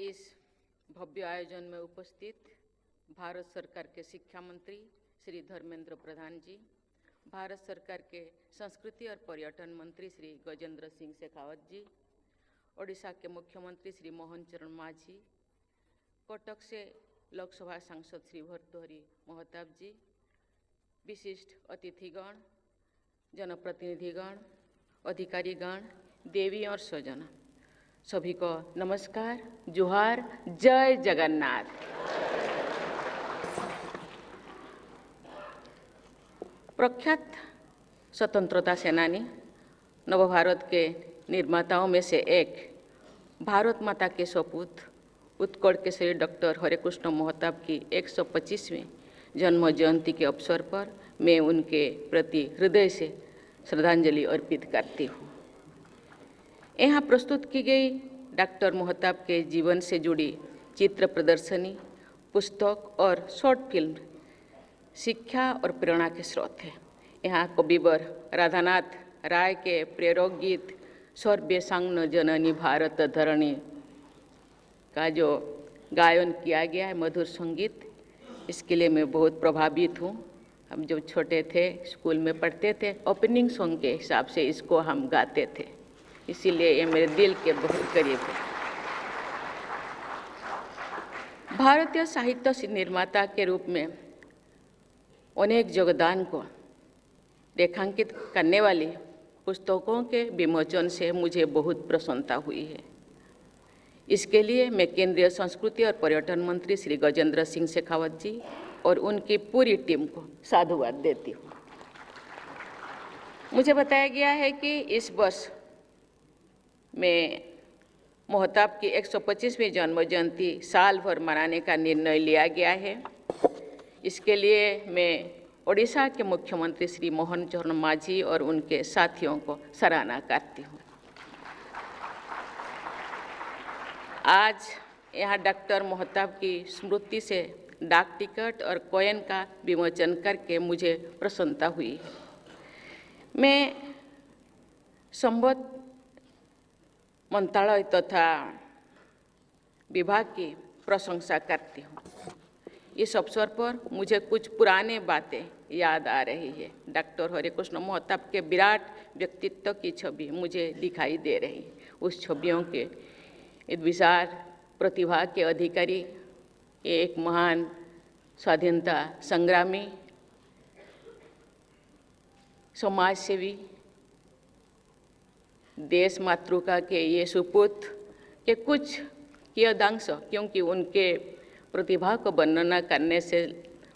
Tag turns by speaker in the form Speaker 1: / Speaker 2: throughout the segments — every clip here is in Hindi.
Speaker 1: इस भव्य आयोजन में उपस्थित भारत सरकार के शिक्षा मंत्री श्री धर्मेंद्र प्रधान जी, भारत सरकार के संस्कृति और पर्यटन मंत्री श्री गजेंद्र सिंह शेखावत जी, ओडिशा के मुख्यमंत्री श्री मोहन चरण मांझी, कटक से लोकसभा सांसद श्री भर्तृहरि महताब जी, विशिष्ट अतिथिगण, जनप्रतिनिधिगण, अधिकारीगण, देवी और स्वजन, सभी को नमस्कार, जोहार, जय जगन्नाथ। प्रख्यात स्वतंत्रता सेनानी, नवभारत के निर्माताओं में से एक, भारत माता के सपूत, उत्कल केसरी डॉक्टर हरेकृष्ण महताब की 125वीं जन्म जयंती के अवसर पर मैं उनके प्रति हृदय से श्रद्धांजलि अर्पित करती हूँ। यहाँ प्रस्तुत की गई डॉक्टर महताब के जीवन से जुड़ी चित्र प्रदर्शनी, पुस्तक और शॉर्ट फिल्म शिक्षा और प्रेरणा के स्रोत है। यहाँ कविवर राधानाथ राय के प्रेरक गीत सर्वे सांग जननी भारत धरणी का जो गायन किया गया है, मधुर संगीत, इसके लिए मैं बहुत प्रभावित हूँ। हम जब छोटे थे, स्कूल में पढ़ते थे, ओपनिंग सॉन्ग के हिसाब से इसको हम गाते थे, इसीलिए ये मेरे दिल के बहुत करीब है। भारतीय साहित्य निर्माता के रूप में अनेक योगदान को रेखांकित करने वाली पुस्तकों के विमोचन से मुझे बहुत प्रसन्नता हुई है। इसके लिए मैं केंद्रीय संस्कृति और पर्यटन मंत्री श्री गजेंद्र सिंह शेखावत जी और उनकी पूरी टीम को साधुवाद देती हूँ। मुझे बताया गया है कि इस वर्ष में महताब की 125वीं जन्म जयंती साल भर मनाने का निर्णय लिया गया है। इसके लिए मैं ओडिशा के मुख्यमंत्री श्री मोहन चरण मांझी और उनके साथियों को सराहना करती हूँ। आज यहाँ डॉक्टर महताब की स्मृति से डाक टिकट और कॉइन का विमोचन करके मुझे प्रसन्नता हुई है। मैं संबद्ध मंत्रालय तथा विभाग की प्रशंसा करती हूँ। इस अवसर पर मुझे कुछ पुराने बातें याद आ रही है। डॉक्टर हरेकृष्ण महताब के विराट व्यक्तित्व की छवि मुझे दिखाई दे रही है। उस छवियों के विशाल प्रतिभा के अधिकारी, एक महान स्वाधीनता संग्रामी, समाज सेवी, देश मातृका के ये सुपुत्र के कुछ कियदांश, क्योंकि उनके प्रतिभा को वर्णना करने से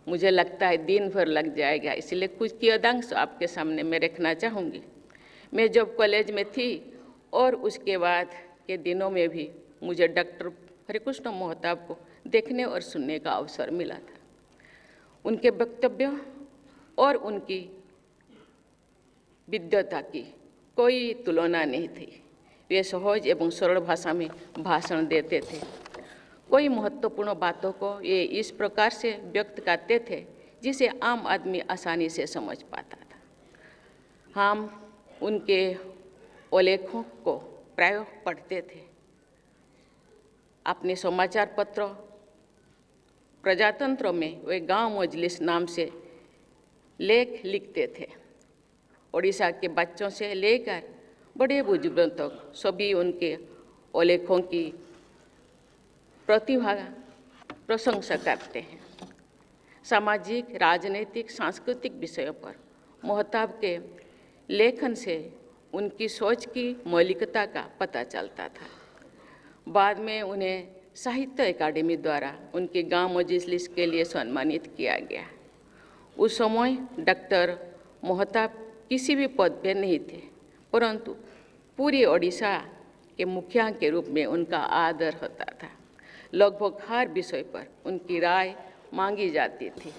Speaker 1: मुझे लगता है दिन भर लग जाएगा, इसलिए कुछ कियदांश आपके सामने मैं रखना चाहूँगी। मैं जब कॉलेज में थी और उसके बाद के दिनों में भी मुझे डॉक्टर हरेकृष्ण महताब को देखने और सुनने का अवसर मिला था। उनके वक्तव्य और उनकी विद्वता की कोई तुलना नहीं थी। वे सहज एवं सरल भाषा में भाषण देते थे। कोई महत्वपूर्ण बातों को ये इस प्रकार से व्यक्त करते थे जिसे आम आदमी आसानी से समझ पाता था। हम उनके उल्लेखों को प्रायः पढ़ते थे। अपने समाचार पत्र प्रजातंत्र में वे गांव मजलिस नाम से लेख लिखते थे। ओडिशा के बच्चों से लेकर बड़े बुजुर्गों तक सभी उनके उल्लेखों की प्रतिभा प्रशंसा करते हैं। सामाजिक, राजनीतिक, सांस्कृतिक विषयों पर महताब के लेखन से उनकी सोच की मौलिकता का पता चलता था। बाद में उन्हें साहित्य अकादमी द्वारा उनके गांव मजलिस के लिए सम्मानित किया गया। उस समय डॉक्टर महताब किसी भी पद पर नहीं थे, परंतु पूरे ओडिशा के मुखिया के रूप में उनका आदर होता था। लगभग हर विषय पर उनकी राय मांगी जाती थी।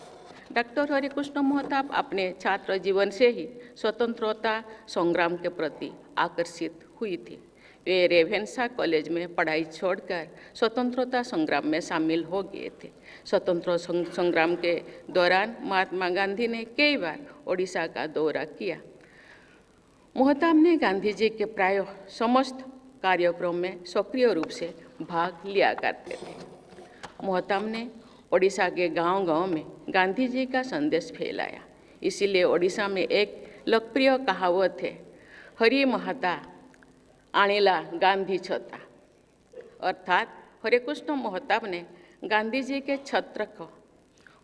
Speaker 1: डॉक्टर हरेकृष्ण महताब अपने छात्र जीवन से ही स्वतंत्रता संग्राम के प्रति आकर्षित हुई थी। वे रेवेन्सा कॉलेज में पढ़ाई छोड़कर स्वतंत्रता संग्राम में शामिल हो गए थे। स्वतंत्रता संग्राम के दौरान महात्मा गांधी ने कई बार ओडिशा का दौरा किया। महताब ने गांधी जी के प्रायः समस्त कार्यक्रम में सक्रिय रूप से भाग लिया करते थे। मोहताब ने ओडिशा के गांव-गांव में गांधी जी का संदेश फैलाया। इसीलिए ओडिशा में एक लोकप्रिय कहावत है, हरि महता आनिला गांधी छता, अर्थात हरिकृष्ण मोहताब ने गांधी जी के छत्र को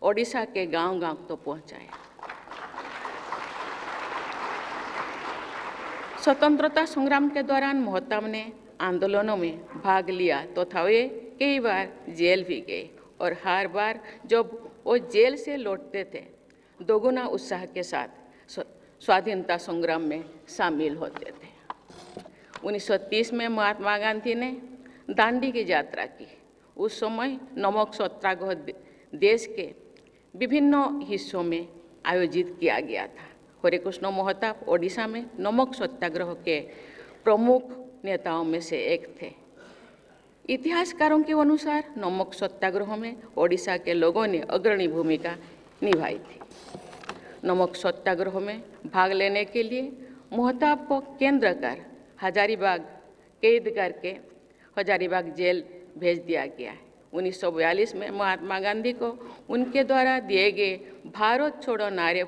Speaker 1: ओडिशा के गांव-गांव तो पहुंचाया। स्वतंत्रता संग्राम के दौरान मोहताब ने आंदोलनों में भाग लिया तथा वे कई बार जेल भी गए और हर बार जब वो जेल से लौटते थे दोगुना उत्साह के साथ स्वाधीनता संग्राम में शामिल होते थे। 1930 में महात्मा गांधी ने दांडी की यात्रा की। उस समय नमक सत्याग्रह देश के विभिन्न हिस्सों में आयोजित किया गया था। हरिकृष्ण मोहताब ओडिशा में नमक सत्याग्रह के प्रमुख नेताओं में से एक थे। इतिहासकारों के अनुसार नमक सत्याग्रह में ओडिशा के लोगों ने अग्रणी भूमिका निभाई थी। नमक सत्याग्रह में भाग लेने के लिए मोहताब को केंद्र कर हजारीबाग कैद करके हजारीबाग जेल भेज दिया गया है। 1942 में महात्मा गांधी को उनके द्वारा दिए गए भारत छोड़ो नारे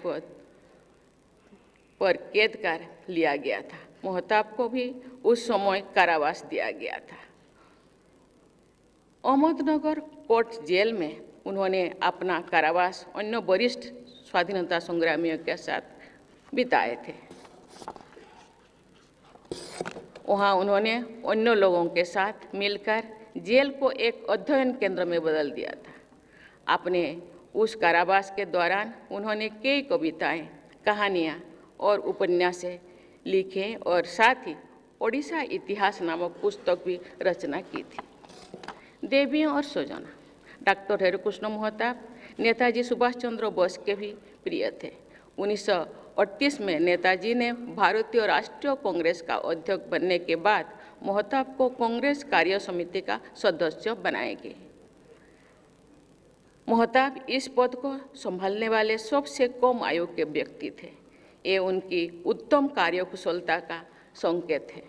Speaker 1: पर कैद कर लिया गया था। मोहताब को भी उस समय कारावास दिया गया था। अहमदनगर कोर्ट जेल में उन्होंने अपना कारावास अन्य वरिष्ठ स्वाधीनता संग्रामियों के साथ बिताए थे। वहाँ उन्होंने अन्य लोगों के साथ मिलकर जेल को एक अध्ययन केंद्र में बदल दिया था। अपने उस कारावास के दौरान उन्होंने कई कविताएं, कहानियाँ और उपन्यास लिखे और साथ ही ओडिशा इतिहास नामक पुस्तक भी रचना की थी। देवियों और स्वजन डॉक्टर हरिकृष्ण मोहताब नेताजी सुभाष चंद्र बोस के भी प्रिय थे। 1938 में नेताजी ने भारतीय राष्ट्रीय कांग्रेस का अध्यक्ष बनने के बाद मोहताब को कांग्रेस कार्य समिति का सदस्य बनाए गए। मोहताब इस पद को संभालने वाले सबसे कम आयु के व्यक्ति थे। ये उनकी उत्तम कार्यकुशलता का संकेत है।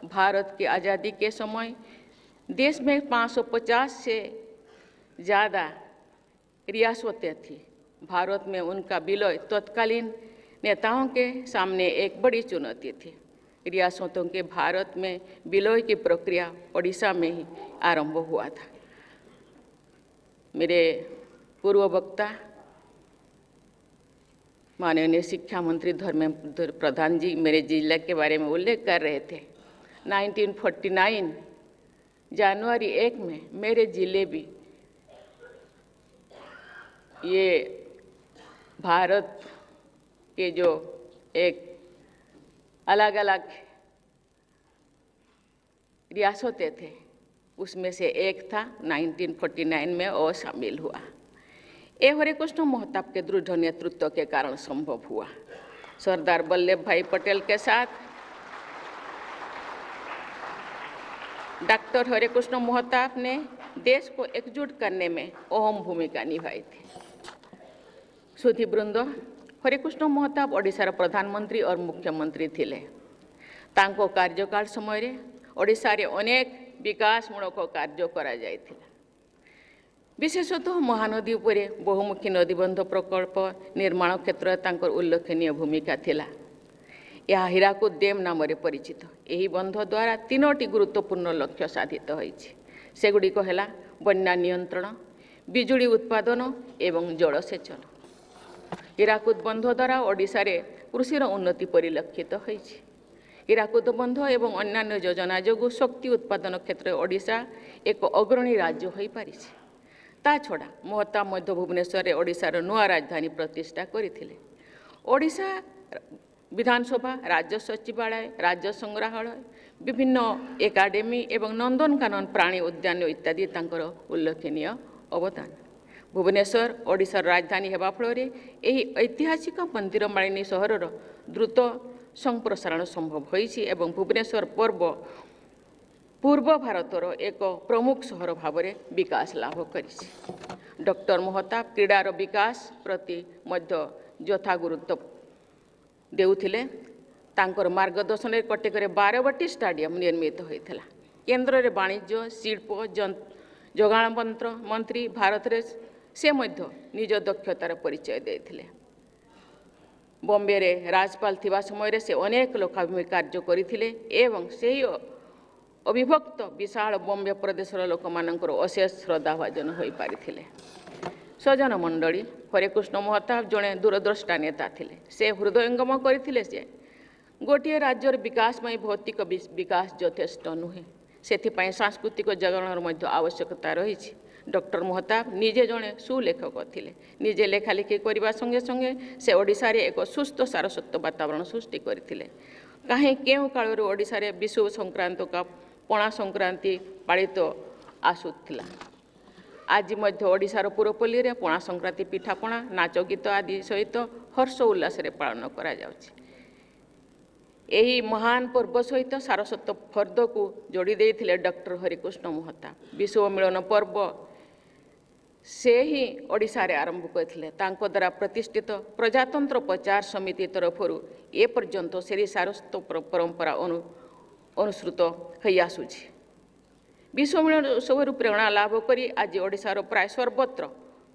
Speaker 1: भारत की आज़ादी के समय देश में 550 से ज़्यादा रियासतें थीं। भारत में उनका विलय तत्कालीन नेताओं के सामने एक बड़ी चुनौती थी। रियासतों के भारत में विलय की प्रक्रिया ओडिशा में ही आरंभ हुआ था। मेरे पूर्व वक्ता माननीय शिक्षा मंत्री धर्मेंद्र प्रधान जी मेरे जिला के बारे में उल्लेख कर रहे थे। 1949 जनवरी 1 में मेरे जिले भी ये भारत के जो एक अलग अलग रियासतें थे उसमें से एक था। 1949 में वो शामिल हुआ। ये हरिकृष्ण मोहताब के दृढ़ नेतृत्व के कारण संभव हुआ। सरदार वल्लभ भाई पटेल के साथ डॉक्टर हरिकृष्ण मोहताब ने देश को एकजुट करने में अहम भूमिका निभाई थी। सुधीवृंद हरिकृष्ण मोहताब ओडिशार प्रधानमंत्री और मुख्यमंत्री थिले। तांको कार्यकाल समय ओडिशा रे अनेक विकासमूलक कार्य करा जायथिला। विशेषतः महानदी उपरे बहुमुखी नदीबंध प्रकल्प निर्माण क्षेत्र में तांकर उल्लेखनीय भूमिका थिला। यह हीराकुद डैम नाम परिचित। यही बंध द्वारा 3टी गुरुत्वपूर्ण लक्ष्य साधित होइछि। सेगुड़िक है बन्या नियंत्रण, बिजुली उत्पादन एवं जलसेचन। हीराकुद बंध द्वारा ओडिशा रे कृषिर उन्नति परिलक्षित होइछि। हीराकुद बंध एवं अन्यान्य योजना जोगु शक्ति उत्पादन क्षेत्र में ओडिशा एक अग्रणी राज्य हो पारिछि। ता छड़ा मोहताब मध्य भुवनेश्वर ओडिशार नुआ राजधानी प्रतिष्ठा करथिले। ओडिशा विधानसभा, राज्य सचिवालय, राज्य संग्रहालय, विभिन्न एकाडेमी एवं नंदनकानन प्राणी उद्यान इत्यादि तांकर उल्लेखनीय अवदान। भुवनेश्वर ओडिशार राजधानी हेबा फଳରେ ଏହି ऐतिहासिक मंदिर मालिनी सहरर द्रुत संप्रसारण संभव होइछि एवं भुवनेश्वर पूर्व भारतर एक प्रमुख सहर भाव में विकास लाभ करिछि। डॉक्टर मोहताब क्रीडार विकास प्रति मध्य यथा गुरुत्व देउथिले। तांकर मार्गदर्शन में कटक 12 स्टाडियम निर्मित होता। केन्द्र में वाणिज्य शिल्प जोगाण मंत्री भारत में से निज दक्षतार परिचय देते। बॉम्बे रे राज्यपाल थिबा समय से अनेक लोकाभिमुखी कार्य करथिले एवं सेही अविभक्त विशाल बॉम्बे प्रदेशर लोक मानकर अशेष श्रद्धाभाजन हो पारिथिले। सजन मंडली हरेकृष्ण महताब जड़े दूरद्रष्टा नेता थिले। से हृदयंगम करथिले जे गोटे राज्यर विकास में भौतिक विकास यथेष्ट नुहे, सेथिपाई सांस्कृतिक जगरणर मध्य आवश्यकता रही। डॉक्टर महताब निजे जड़े सुलेखक थिले। निजे लेखालेखी करने संगे संगे से ओडिशा रे एक सुस्थ सारस्वत वातावरण सृष्टि करथिले। कहीं केउ काल ओडिशा रे विषुव संक्रांत का पणा संक्रांति पालित आसुथिला। आज मध्य ओडिशार पुरपल्ली रे पणा संक्रांति पिठापणा नाच गीत आदि सहित हर्ष उल्लास रे पालन करा जाउछि। एही महान पर्व सहित सारस्वत फर्द को जोड़ी देथिले डॉक्टर हरिकृष्ण महताब। विश्व मिलन पर्व से ही ओडिशा रे आरंभ करथिले। तांको द्वारा प्रतिष्ठित प्रजातंत्र प्रचार समिति तरफ ए पर्यंत से सारस्वत परंपरा अनुसृत होई आसुछि। विश्व मिलन उत्सव प्रेरणा लाभ करी आज ओडिशार प्राय सर्वत्र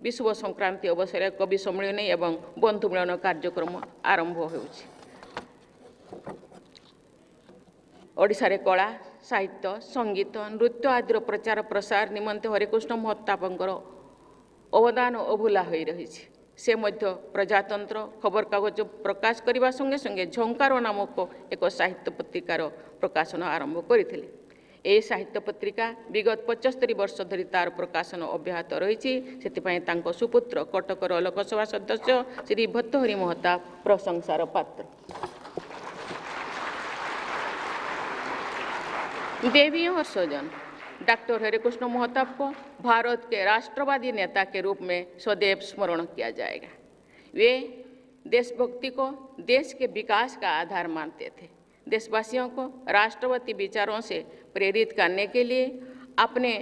Speaker 1: विश्व संक्रांति अवसर कवि सम्मेलन एवं बंधु मिलन कार्यक्रम आरंभ होउछि। ओडिशा रे कला साहित्य संगीत नृत्य आदि प्रचार प्रसार निमंते हरिकृष्ण महताबंकर अवदान अभूला हो रही। से मध्य प्रजातंत्र खबर कागज प्रकाश करने संगे संगे झंकार नामक एक साहित्य पत्रिकार प्रकाशन आरंभ करथिले। ए साहित्य पत्रिका विगत 75 वर्ष धरी तार प्रकाशन अब्याहत रही। से तांको सुपुत्र कटकर लोकसभा सदस्य श्री भर्तृहरि महताब प्रशंसार पात्र। देवी और सजन डॉक्टर हरिकृष्ण महताब को भारत के राष्ट्रवादी नेता के रूप में सदैव स्मरण किया जाएगा। वे देशभक्ति को देश के विकास का आधार मानते थे। देशवासियों को राष्ट्रवादी विचारों से प्रेरित करने के लिए अपने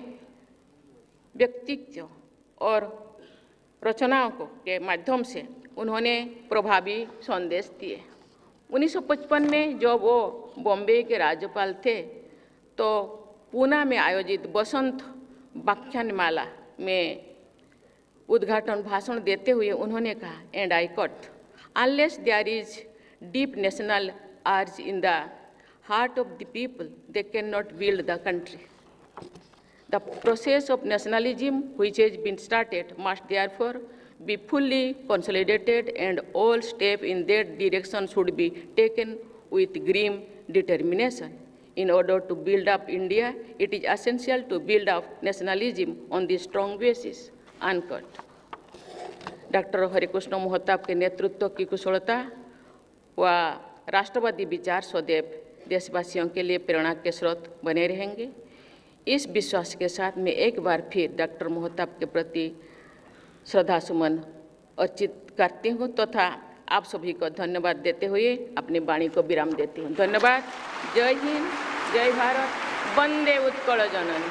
Speaker 1: व्यक्तित्व और रचनाओं के माध्यम से उन्होंने प्रभावी संदेश दिए। 1955 में जब वो बॉम्बे के राज्यपाल थे तो पूना में आयोजित बसंत व्याख्यानमाला में उद्घाटन भाषण देते हुए उन्होंने कहा, and I quote, unless there is deep national urge in the heart of the people they can not build the country. The process of nationalism which has been started must therefore be fully consolidated and all steps in that direction should be taken with grim determination. In order to build up India, it is essential to build up nationalism on the strong basis. Unquote. Doctor Harekrushna Mahtab के नेतृत्व की कुशलता व राष्ट्रवादी विचार सदैव देशवासियों के लिए प्रेरणा के स्रोत बने रहेंगे। इस विश्वास के साथ मैं एक बार फिर डॉक्टर महताब के प्रति श्रद्धासुमन अर्चित करती हूँ तथा आप सभी को धन्यवाद देते हुए अपनी वाणी को विराम देती हूँ। धन्यवाद। जय हिंद, जय भारत, वंदे उत्कल जननी।